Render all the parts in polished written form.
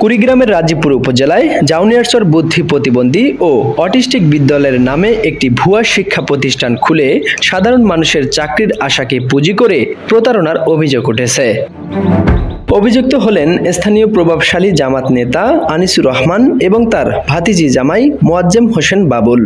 কুড়িগ্রামের রাজীবপুর উপজেলায় জাউনিয়ারচর বুদ্ধি প্রতিবন্ধী ও অটিস্টিক বিদ্যালয়ের নামে একটি ভুয়া শিক্ষা প্রতিষ্ঠান খুলে সাধারণ মানুষের চাকরির আশাকে পুঁজি করে প্রতারণার অভিযোগ উঠেছে। অভিযুক্ত হলেন স্থানীয় প্রভাবশালী জামাত নেতা আনিসুর রহমান এবং তার ভাতিজি জামাই মোয়াজ্জেম হোসেন বাবুল।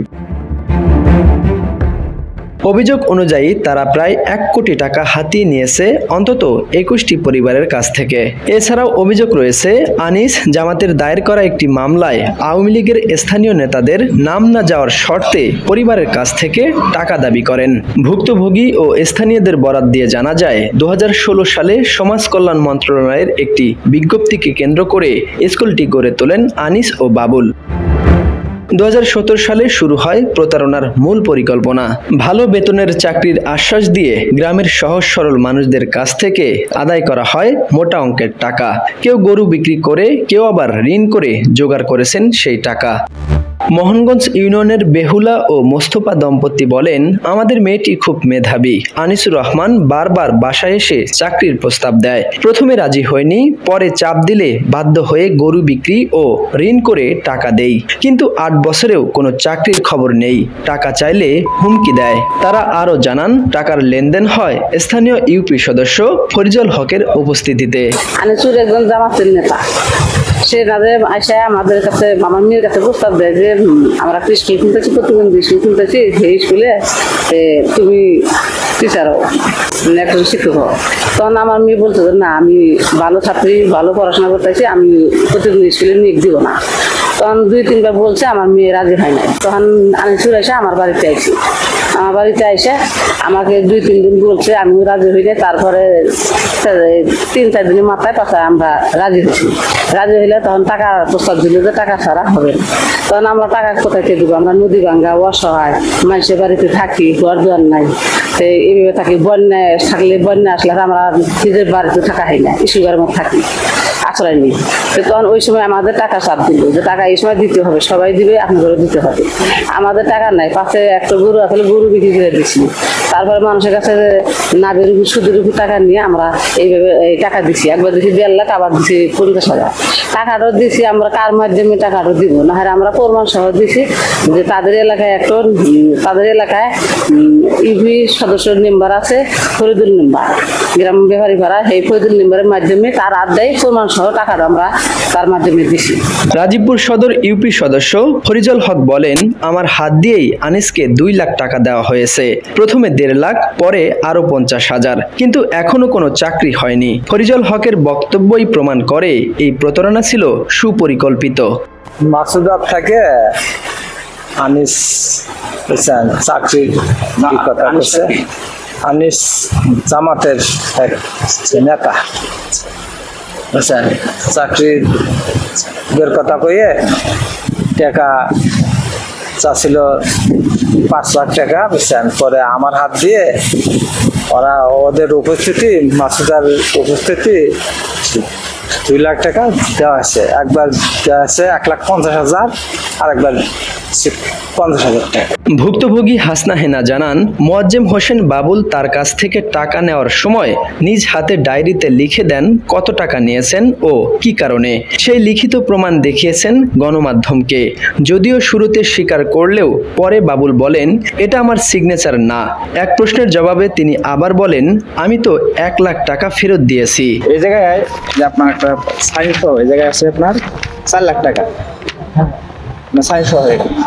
অভিযোগ অনুযায়ী তারা প্রায় 1 কোটি টাকা হাতিয়ে নিয়েছে অন্তত 21টি পরিবারের কাছ থেকে। এছাড়াও অভিযোগ রয়েছে আনিস জামাতের দায়ের করা একটি মামলায় আওয়ামী লীগের স্থানীয় নেতাদের নাম না যাওয়ার শর্তে পরিবারের কাছ থেকে টাকা দাবি করেন। ভুক্তভোগী ও স্থানীয়দের বরাত দিয়ে জানা যায় 2016 সালে সমাজ কল্যাণ মন্ত্রণালয়ের একটি বিজ্ঞপ্তিকে কেন্দ্র করে স্কুলটি গড়ে তোলেন আনিস ও বাবুল। 2017 সালে শুরু হয় প্রতারণার মূল পরিকল্পনা। ভালো বেতনের চাকরির আশ্বাস দিয়ে গ্রামের সহজ সরল মানুষদের কাছ থেকে আদায় করা হয় মোটা অঙ্কের টাকা। কেউ গরু বিক্রি করে, কেউ আবার ঋণ করে জোগাড় করেছেন সেই টাকা। মোহনগঞ্জ ইউনিয়নের বেহুলা ও মোস্তফা দম্পতি বলেন, আমাদের মেয়েটি খুব মেধাবী। আনিসুর রহমান বারবার বাসায় এসে চাকরির প্রস্তাব দেয়। প্রথমে রাজি হয়নি, পরে চাপ দিলে বাধ্য হয়ে গরু বিক্রি ও ঋণ করে টাকা দেই। কিন্তু 8 বছরেও কোনো চাকরির খবর নেই। টাকা চাইলে হুমকি দেয়। তারা আরও জানান, টাকার লেনদেন হয় স্থানীয় ইউপি সদস্য ফরিজুল হকের উপস্থিতিতে। আনিসুর একজন জামাতের নেতা। সে আসে আমাদের কাছে, আমার মেয়ের কাছে প্রস্তাব দেয় যে আমরা একটা স্কুল খুলতেছি, প্রতিবন্ধী স্কুল খুলতেছি, সেই স্কুলে তুমি টিচার হও, একজন শিক্ষক হও। তখন আমার মেয়ে বলতো যে না, আমি ভালো ছাত্রী, ভালো পড়াশোনা করতেছি, আমি প্রতিবন্ধী স্কুলে নিয়োগ দিব না। তখন 2-3 বার বলছে, আমার মেয়ে রাজি হয় নাই। তখন আনিসুর এসে আমার বাড়িতে আইছি। আমার বাড়িতে এসে আমাকে 2-3 দিন বলছে, আমিও রাজি হইলে। তারপরে 3-4 দিনের মাথায় পাশায় আমরা রাজি হয়েছি। রাজি হইলে তখন টাকা প্রস্তাব দিল যে টাকা ছাড়া হবে না। তখন আমরা টাকা কোথায় দেবো? আমরা নদী ভাঙ্গা, অসহায় মানুষের বাড়িতে থাকি, ঘর দুয়ার নাই। এইভাবে থাকি। বন্যায় থাকলে, বন্যা আসলে আমরা নিজের বাড়িতে থাকা হয় না, ইস্যুগারের মধ্যে থাকি, আশ্রয় নেই। তখন ওই সময় আমাদের টাকা চাপ দিল যে টাকা এই সময় দিতে হবে, সবাই দিবে, আপনাদেরও দিতে হবে। আমাদের টাকা নাই। পাশে একটা গরু আসলে গরু বিক্রি করে দিচ্ছি। তারপরে মানুষের কাছে না বেরোবি সুদের উপর টাকা নিয়ে আমরা এইভাবে এই টাকা দিচ্ছি। একবার দিচ্ছি 1.5 লাখ, আবার দিচ্ছি 50,000। টাকাটাও দিচ্ছি আমরা কার মাধ্যমে টাকাটাও দিব না, হয় আমরা প্রমাণ সহ দিচ্ছি যে তাদের এলাকায় তাদের এলাকায় ইউপি সদস্য মেম্বার আছে, ফরিদুল মেম্বার, গ্রাম ব্যাপারী ভাড়া, এই ফরিদুল মেম্বারের মাধ্যমে তার আদায় প্রমাণ সহ টাকাটা আমরা তার মাধ্যমে দিচ্ছি। রাজীবপুর সদর ইউপি সদস্য ফরিজুল হক বলেন, আমার হাত দিয়েই আনিসকে 2 লাখ টাকা দেওয়া হয়েছে। প্রথমে 1.5 লাখ, পরে আরো 50,000, কিন্তু এখনো কোনো চাকরি হয়নি। ফরিজুল হকের বক্তব্যই প্রমাণ করে এই প্রতারণা ছিল সুপরিকল্পিত। মাসুদার থেকে আনিস চাকরির কথা বলছে। আনিস জামাতের এক নেতা, বুঝছেন, চাকরির কথা কইয়ে টাকা চাচ্ছিল 5 লাখ টাকা, বুঝছেন। পরে আমার হাত দিয়ে ওদের উপস্থিতি, মাসুদার উপস্থিতি 2 লাখ টাকা দেওয়া হয়েছে। একবার দেওয়া হয়েছে 1,50,000, আর একবার 50,000 টাকা। ভুক্তভোগী হাসনা হেনা জানান, মোয়াজ্জেম হোসেন বাবুল তার কাছ থেকে টাকা নেওয়ার সময় নিজ হাতে ডায়েরিতে লিখে দেন কত টাকা নিয়েছেন ও কি কারণে। সেই লিখিত প্রমাণ দেখিয়েছেন গণমাধ্যমকে। যদিও শুরুতে স্বীকার করলেও পরে বাবুল বলেন, এটা আমার সিগনেচার না। এক প্রশ্নের জবাবে তিনি আবার বলেন, আমি তো 1 লাখ টাকা ফেরত দিয়েছি। এই জায়গায় যে আপনার একটা সাইন সহ, এই জায়গায় আছে আপনার 4 লাখ টাকা না, সাইন সহ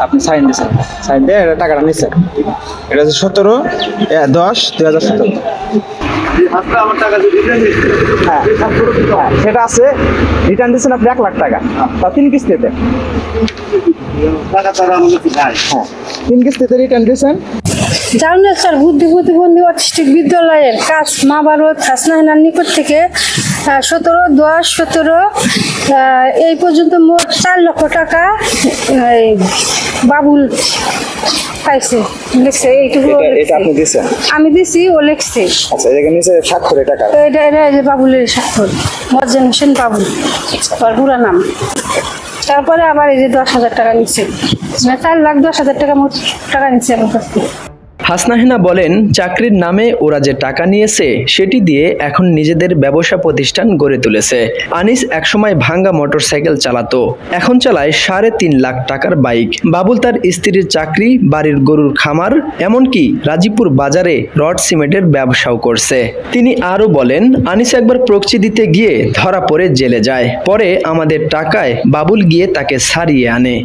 আপনি সাইন দিয়েছেন, সাইন দিয়ে এটা টাকাটা নিচ্ছেন। এটা হচ্ছে 17/10/2017। হ্যাঁ, সেটা আছে, রিটার্ন দিচ্ছেন আপনি 1 লাখ টাকা, তা 3 কিস্তিতে। হ্যাঁ, 3 কিস্তিতে রিটার্ন দিচ্ছেন। জাউনিয়ারচর বুদ্ধি প্রতিবন্ধী অটিস্টিক বিদ্যালয়ের কাজ মা ভারত হাসনা হেনার নিকট থেকে 17/10/17 এই পর্যন্ত মোট 4 লক্ষ টাকা বাবুল পাইছে, লিখছে। এইটুকু আমি দিছি, ও লিখছে। আচ্ছা, এখানে নিচে স্বাক্ষর টাকা, এটা বাবুলের স্বাক্ষর, মোয়াজ্জেম হোসেন বাবুল, তার পুরা নাম। তারপরে আবার এই যে 10,000 টাকা নিচ্ছে, 4,10,000 টাকা মোট টাকা নিচ্ছে আমার কাছ থেকে। হাসনাহেনা বলেন, চাকরির নামে ওরা যে টাকা নিয়েছে সেটি দিয়ে এখন নিজেদের ব্যবসা প্রতিষ্ঠান গড়ে তুলেছে। আনিস একসময় ভাঙ্গা মোটরসাইকেল চালাতো, এখন চালায় 3.5 লাখ টাকার বাইক। বাবুল তার স্ত্রীর চাকরি, বাড়ির গরুর খামার, এমনকি রাজীবপুর বাজারে রড সিমেন্টের ব্যবসাও করছে। তিনি আরো বলেন, আনিস একবার প্রক্সি দিতে গিয়ে ধরা পড়ে জেলে যায়, পরে আমাদের টাকায় বাবুল গিয়ে তাকে ছাড়িয়ে আনে।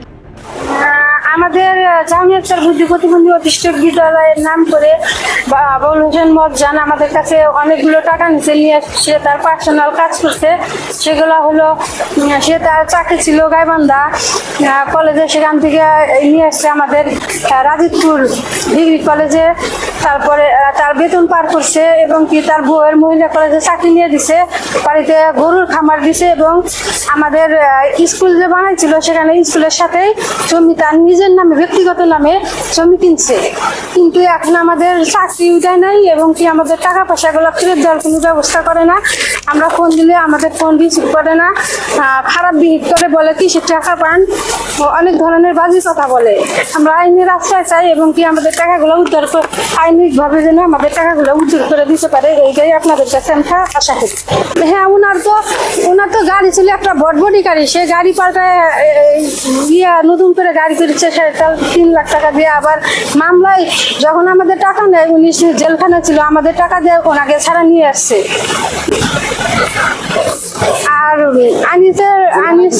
আমাদের জামিয়াতুল বুদ্ধি প্রতিবন্ধী অটিস্ট বিদ্যালয়ের নাম করে বাবুল হোসেন মজ্জান আমাদের কাছে অনেকগুলো টাকা নিচে নিয়ে সে তার পার্সোনাল কাজ করছে। সেগুলো হলো, সে তার চাকরি ছিল গাইবান্ধা কলেজে, সেখান থেকে নিয়ে আসছে আমাদের রাজীবপুর ডিগ্রি কলেজে। তারপরে তার বেতন পার করছে এবং কি তার বউয়ের মহিলা কলেজে চাকরি নিয়ে দিছে, বাড়িতে গরুর খামার দিছে এবং আমাদের স্কুল যে বানাইছিল সেখানে স্কুলের সাথেই জমি তার নিজের নামে ব্যক্তিগত নামে জমি কিনছে। কিন্তু এখন আমাদের চাকরি উঠায় নাই এবং কি আমাদের টাকা পয়সাগুলো ফেরত দেওয়ার কোনো ব্যবস্থা করে না। আমরা ফোন দিলে আমাদের ফোন রিসিভ করে না, খারাপ বিহেভ করে, বলে কিসের টাকা পান, অনেক ধরনের বাজে কথা বলে। আমরা আইনের আশ্রয় চাই এবং কি আমাদের টাকাগুলো উদ্ধার করে, আইনিকভাবে যেন আমাদের টাকাগুলো উদ্ধার করে দিতে পারে, এইটাই আপনাদের কাছে আমরা আশা করি। হ্যাঁ, ওনার তো গাড়ি ছিল একটা বটবটি গাড়ি, সে গাড়ি পাল্টায় নতুন করে গাড়ি করেছে 3 লাখ টাকা দিয়ে। আবার মামলায় যখন আমাদের টাকা নেয়, উনি জেলখানা ছিল, আমাদের টাকা দিয়ে ওনাকে ছাড়া নিয়ে আসছে। আর আনিস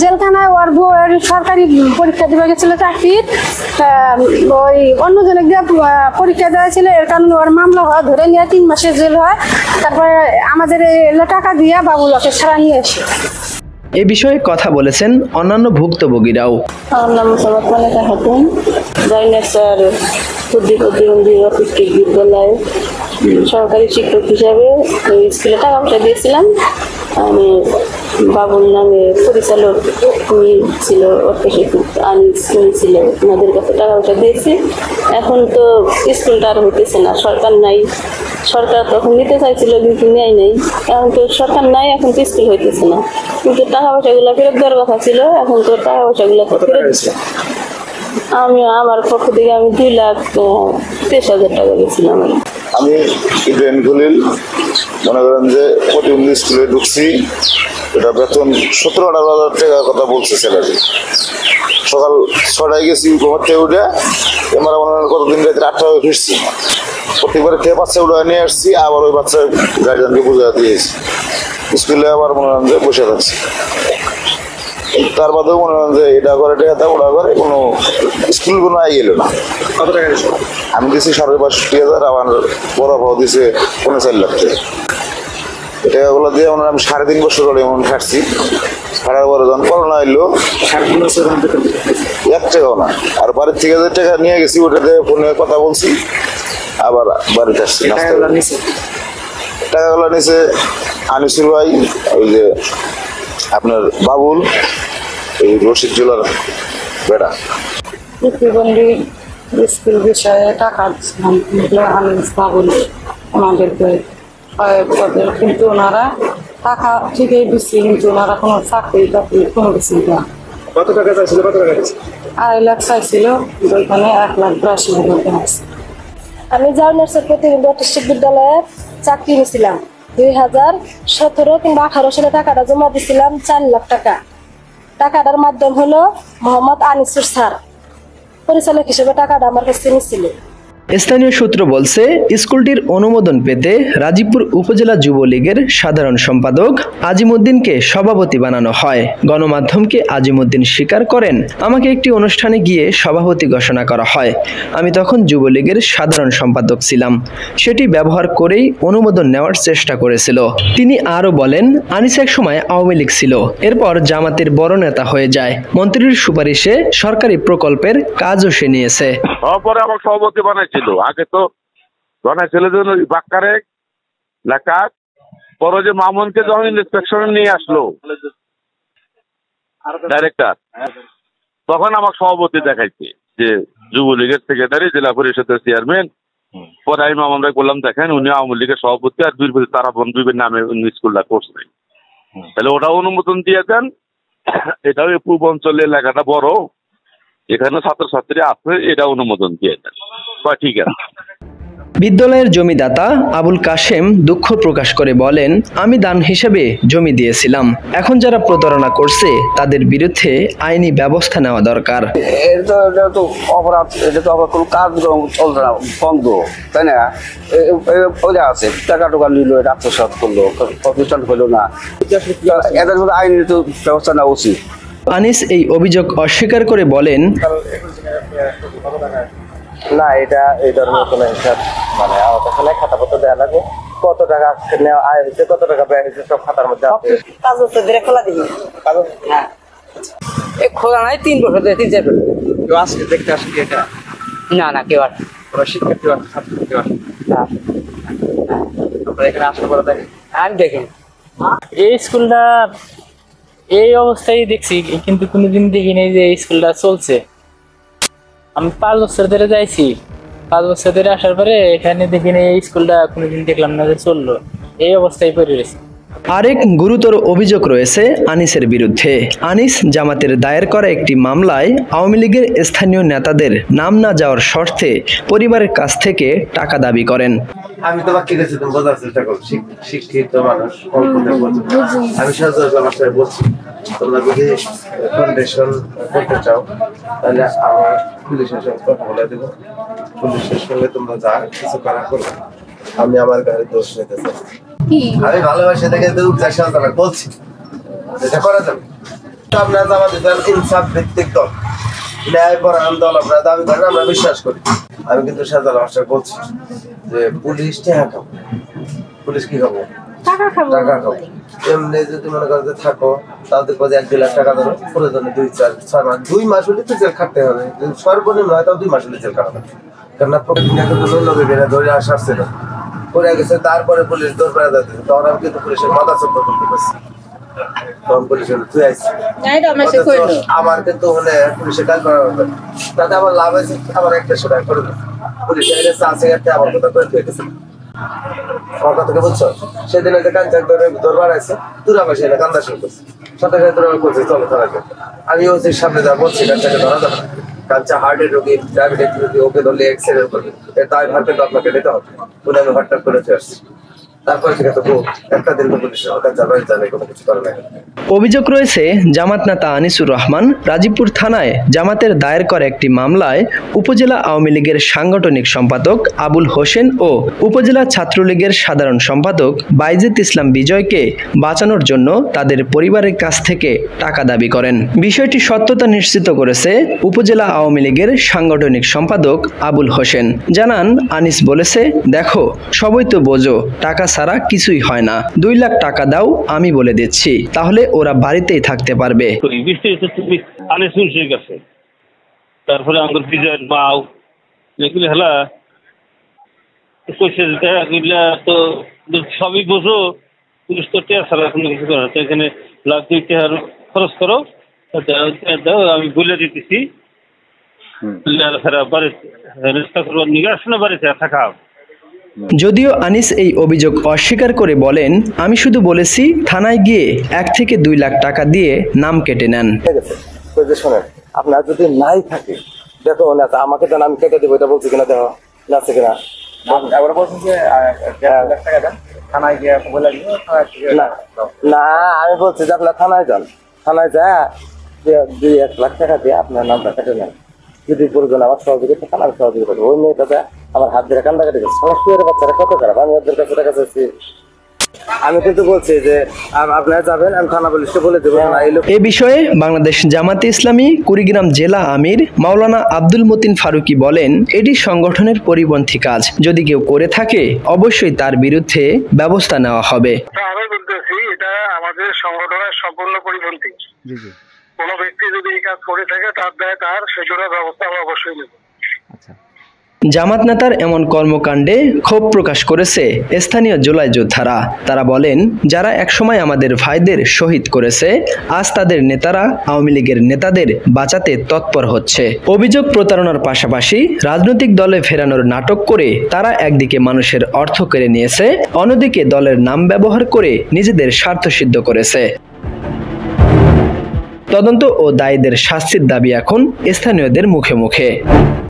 জেলখানায় ওর বউয়ের সরকারি পরীক্ষা দিতে গেছিল চাকরির, ওই অন্যজনে গিয়ে পরীক্ষা দেওয়া ছিল, এর কারণে ওর মামলা হয়, ধরে নিয়ে 3 মাসের জেল হয়। তারপরে আমাদের টাকা দিয়ে বাবুলকে ছাড়া নিয়ে আসে। এ বিষয়ে কথা বলেছেন অন্যান্য ভুক্তভোগীরাও। আমার নাম মোসাম্মদ মালেকা খাতুন, জয়নেসার বুদ্ধি প্রতিবন্ধী অটিস্ট বিদ্যালয়ে সহকারী শিক্ষক হিসাবে স্কুলে টাকা পয়সা দিয়েছিলাম। আমি বাবুল নামে পরিচালক ছিল, আনিস ছিল, ওনাদের কাছে টাকা পয়সা দিয়েছি। এখন তো স্কুলটা আর হইতেছে না, সরকার নাই। সরকার তখন নিতে চাইছিল কিন্তু নেয় নাই, এখন তো সরকার নাই, এখন তো স্কুল হইতেছে না। কিন্তু টাকা পয়সাগুলো ফেরত দেওয়ার কথা ছিল, এখন তো টাকা পয়সাগুলো ফেরত দিচ্ছে। আমি আমার পক্ষ থেকে আমি 2,23,000 টাকা দিয়েছিলাম। আমি ইব্রাহিম খলিল, মনে করেন যে প্রতিবন্ধী স্কুলে ঢুকছি, এটা বেতন 17-18,000 টাকার কথা বলছে স্যালারি। সকাল 6টায় গেছি ঘুমার থেকে উঠে, এবার মনে করেন কতদিন রাত্রে 8টা হয়ে ফিরছি। প্রত্যেকবার খেয়ে বাচ্চা উঠে নিয়ে আসছি, আবার ওই বাচ্চা গার্জিয়ানকে বুঝা দিয়েছি, স্কুলে আবার মনে করেন যে বসে থাকছি। তার বাদেও মনে করেন যে এটা করে টাকা ওটা করে, কোনো স্কুল কোনো আই গেল না। কত টাকা দিয়েছে? আমি দিয়েছি 65,000, আমার বড় ভাও দিয়েছে 4.5 লাখ টাকা। টাকাগুলো দিয়ে মনে আমি 3.5 বছর হলে এমন খাটছি। খাটার পরে যখন করোনা এলো, 1 টাকাও না। আর বাড়ির থেকে যে টাকা নিয়ে গেছি, ওটাতে ফোনে কথা বলছি, আবার বাড়িতে আসছি। টাকাগুলো নিচে আনিসুল ভাই, ওই যে আপনার বাবুল, এই রশিদ জুলার বেটা। প্রতিবন্ধী স্কুল বিষয়ে টাকা আনিস বাবুল আমাদেরকে, কিন্তু ওনারা টাকা ঠিকই দিচ্ছে, কিন্তু ওনারা কোনো চাকরি টাকরি কোনো কিছু না। কত টাকা চাইছিল? কত টাকা দিচ্ছে? 2.5 লাখ চাইছিল, ওইখানে 1,82,000 টাকা আছে। আমি জামিয়াতুল প্রতিবন্ধী অটিস্ট বিদ্যালয়ের চাকরি নিয়েছিলাম 2017 কিংবা 18 সালে। টাকাটা জমা দিয়েছিলাম 4 লাখ টাকা। টাকাটার মাধ্যম হলো মোহাম্মদ আনিসুর স্যার, পরিচালক হিসেবে টাকাটা আমার কাছে নিয়েছিল। স্থানীয় সূত্র বলছে, স্কুলটির অনুমোদন পেতে রাজীবপুর উপজেলা যুবলীগের সাধারণ সম্পাদক আজিমউদ্দিনকে সভাপতি বানানো হয়। গণমাধ্যমকে আজিমউদ্দিন স্বীকার করেন, আমাকে একটি অনুষ্ঠানে গিয়ে সভাপতি ঘোষণা করা হয়। আমি তখন যুবলীগের সাধারণ সম্পাদক ছিলাম, সেটি ব্যবহার করেই অনুমোদন নেওয়ার চেষ্টা করেছিল। তিনি আরও বলেন, আনিস এক সময় আওয়ামী লীগ ছিল, এরপর জামাতের বড় নেতা হয়ে যায়। মন্ত্রীর সুপারিশে সরকারি প্রকল্পের কাজও সে নিয়েছে। পরে আমার সভাপতি বানাইছিল, আগে তো বানাইছিল বাক্কারে লেখা। পরে যে মামুনকে যখন ইন্সপেকশনে নিয়ে আসলো ডাইরেক্টর, তখন আমার সভাপতি দেখাইছে যে যুবলীগের সেক্রেটারি, জেলা পরিষদের চেয়ারম্যান। পরে আমি মামুন ভাই বললাম, দেখেন উনি আওয়ামী লীগের সভাপতি, আর তারা বন্ধুদের নামে স্কুলটা করছে, তাহলে ওটা অনুমোদন দিয়ে দেন। এটাও পূর্ব অঞ্চলের এলাকাটা বড়, এখানে ছাত্রছাত্রী আছে, এটা অনুমোদন দিয়ে দেন। ঠিক আছে। বিদ্যালয়ের জমিদাতা আবুল কাশেম দুঃখ প্রকাশ করে বলেন, আমি দান হিসেবে জমি দিয়েছিলাম, এখন যারা প্রতারণা করছে তাদের বিরুদ্ধে আইনি ব্যবস্থা নেওয়া দরকার। এটা তো অপরাধ, এটা তো আবার কোনো কার্যক্রম চলছে না, বন্ধ, তাই না? ওই আছে টাকা টোকা নিল, এটা আত্মসাৎ করলো, প্রতিষ্ঠান হলো না, এদের মধ্যে আইনের তো ব্যবস্থা নেওয়া উচিত। আনিস এই অভিযোগ অস্বীকার করে বলেন, না, এটা এই ধরনের কোনো হিসাব মানে আমার কাছে নাই, খাতাপত্র দেওয়া লাগবে, কত টাকা নেওয়া আয় হয়েছে, কত টাকা ব্যয় হয়েছে, সব খাতার মধ্যে আছে। 5 বছর ধরে খোলা দিবি। হ্যাঁ, এই খোলা নাই 3 বছর ধরে, 3-4 বছর। কেউ আসছে দেখতে আসে কি এটা? না কেউ আসে ওরা শিক্ষার্থী আসে, ছাত্র কেউ আসে? না, আপনারা এখানে আসলে পরে দেখেন? আমি দেখিনি। এই স্কুলটা এই অবস্থায় দেখছি, কিন্তু কোনোদিন দেখিনি যে এই স্কুলটা চলছে। আমি 5 বছর ধরে যাইছি, 5 বছর ধরে আসার পরে এখানে দেখিনি এই স্কুলটা কোনোদিন দেখলাম না যে চললো, এই অবস্থায় পড়ে রয়েছে। আরেক গুরুতর অভিযোগ রয়েছে আনিসের বিরুদ্ধে। আনিস জামাতের দায়ের করা একটি মামলায় আওয়ামী লীগের স্থানীয় নেতাদের নাম না যাওয়ার শর্তে পরিবারের কাছ থেকে টাকা দাবি করেন। আমি তো বাকি গেছি, তুমি বোঝার চেষ্টা করো, শিক্ষিত মানুষ আমি সহজে বলছি, তোমরা যদি ফাউন্ডেশন করতে চাও তাহলে আমার পুলিশের সঙ্গে কথা বলে দেবো, পুলিশের সঙ্গে তোমরা যা কিছু করা করবে, আমি আমার গাড়ি দোষ নিতে চাই। আমি ভালোবাসে দেখে বলছি এটা করা যাবে। আপনারা আমাদের দল ইনসাফ ভিত্তিক দল, ন্যায় পরায়ণ দল, আপনারা দাবি করেন, আমরা বিশ্বাস করি। আমি কিন্তু সাজাল মাস্টার বলছি যে পুলিশ টাকা খাবো, পুলিশ কি খাবো? টাকা খাবো। এমনি যদি মনে করো যে থাকো, তাদের কাছে 1-2 লাখ টাকা ধরো, প্রয়োজনে 2-4-6 মাস, 2 মাস হলে তো জেল খাটতে হবে, সর্বনিম্ন হয় তাও 2 মাস হলে জেল কাটাবে। কেননা প্রকৃতিটা ধরে আসার ছিল করে গেছে, তারপরে পুলিশ দৌড় বেড়া যাচ্ছে, তখন আমি কিন্তু পুলিশের মাথা চোখ করতে পারছি, তখন পুলিশের তুই আইসি আমার কিন্তু মানে পুলিশের কাজ করা হবে, তাতে আমার লাভ আছে, আমার 100 টাকা করে দেবে পুলিশের আছে একটা আমার কথা করে তুই গেছে। আমার কথাকে বুঝছো? সেদিন যে কাঞ্চার দরবার আছে, তোরা বসে এনে কান্দা শুরু করছে, সাথে সাথে তোরা করছে চলো ধরা যাবে। আমি ওই সামনে যা বলছি কাঞ্চাকে ধরা যাবে না, কাঞ্চা হার্টের রোগী, ডায়াবেটিক রোগী, ওকে ধরলে এক্সিডেন্ট করবে, তাই হার্টে তো আপনাকে নিতে হবে বলে আমি হঠাৎ করে আসছি। তারপরে ঠিক আছে, একটা দিন তো পুলিশ জানে কোনো কিছু করে না। অভিযোগ রয়েছে জামাত নেতা আনিসুর রহমান রাজীবপুর থানায় জামাতের দায়ের করা একটি মামলায় উপজেলা আওয়ামী লীগের সাংগঠনিক সম্পাদক আবুল হোসেন ও উপজেলা ছাত্রলীগের সাধারণ সম্পাদক বাইজিদ ইসলাম বিজয়কে বাঁচানোর জন্য তাদের পরিবারের কাছ থেকে টাকা দাবি করেন। বিষয়টি সত্যতা নিশ্চিত করেছে উপজেলা আওয়ামী লীগের সাংগঠনিক সম্পাদক আবুল হোসেন। জানান, আনিস বলেছে, দেখো সবই তো বোঝো, টাকা ছাড়া কিছুই হয় না, 2 লাখ টাকা দাও, আমি বলে দিচ্ছি, তাহলে ওরা বাড়িতেই থাকতে পারবে। তারপরে আমার বিজয়ের মাও যেগুলি হেলা তো সবই বোঝো, পুলিশ তো টেয়া ছাড়া কোনো কিছু করে না, এখানে লাখ 2 টাকা খরচ করো, দাও, আমি বলে দিতেছি, বাড়িতে থাকা। যদিও আনিস এই অভিযোগ অস্বীকার করে বলেন, আমি শুধু বলেছি থানায় গিয়ে 1 থেকে 2 লাখ টাকা দিয়ে নাম কেটে নেন। শোনেন, আপনার যদি নাই থাকে দেখো না, আমাকে দেন, আমি কেটে দেবো, এটা বলছি কিনা, দেখো যাচ্ছে কিনা। এবার বলছেন যে 1 লাখ টাকা দেন, থানায় গিয়ে বলে না, আমি বলছি যে আপনার থানায় যান, থানায় যা 2-1 লাখ টাকা দিয়ে আপনার নামটা কেটে নেন, যদি প্রয়োজন আমার সহযোগিতা থানার সহযোগিতা। ওই মেয়েটা আমার হাত ধরে কান্দা কেটে গেছে, সমস্ত বাচ্চারা কত খারাপ, আমি ওদের কাছে টাকা চাইছি। আমি কিন্তু বলছি যে আপনারা যাবেন, আমি থানা পুলিশকে বলে দেবো। এ বিষয়ে বাংলাদেশ জামাতে ইসলামী কুড়িগ্রাম জেলা আমির মাওলানা আব্দুল মতিন ফারুকি বলেন, এটি সংগঠনের পরিপন্থী কাজ, যদি কেউ করে থাকে অবশ্যই তার বিরুদ্ধে ব্যবস্থা নেওয়া হবে। আমি বলতেছি এটা আমাদের সংগঠনের সম্পূর্ণ পরিপন্থী। কোন ব্যক্তি যদি এই কাজ করে থাকে তার দায় তার, সেজন্য ব্যবস্থা আমরা অবশ্যই নেব। জামাত নেতার এমন কর্মকাণ্ডে ক্ষোভ প্রকাশ করেছে স্থানীয় জুলাই যোদ্ধারা। তারা বলেন, যারা একসময় আমাদের ভাইদের শহীদ করেছে, আজ তাদের নেতারা আওয়ামী লীগের নেতাদের বাঁচাতে তৎপর হচ্ছে। অভিযোগ প্রতারণার পাশাপাশি রাজনৈতিক দলে ফেরানোর নাটক করে তারা একদিকে মানুষের অর্থ কেড়ে নিয়েছে, অন্যদিকে দলের নাম ব্যবহার করে নিজেদের স্বার্থ সিদ্ধ করেছে। তদন্ত ও দায়ীদের শাস্তির দাবি এখন স্থানীয়দের মুখে মুখে।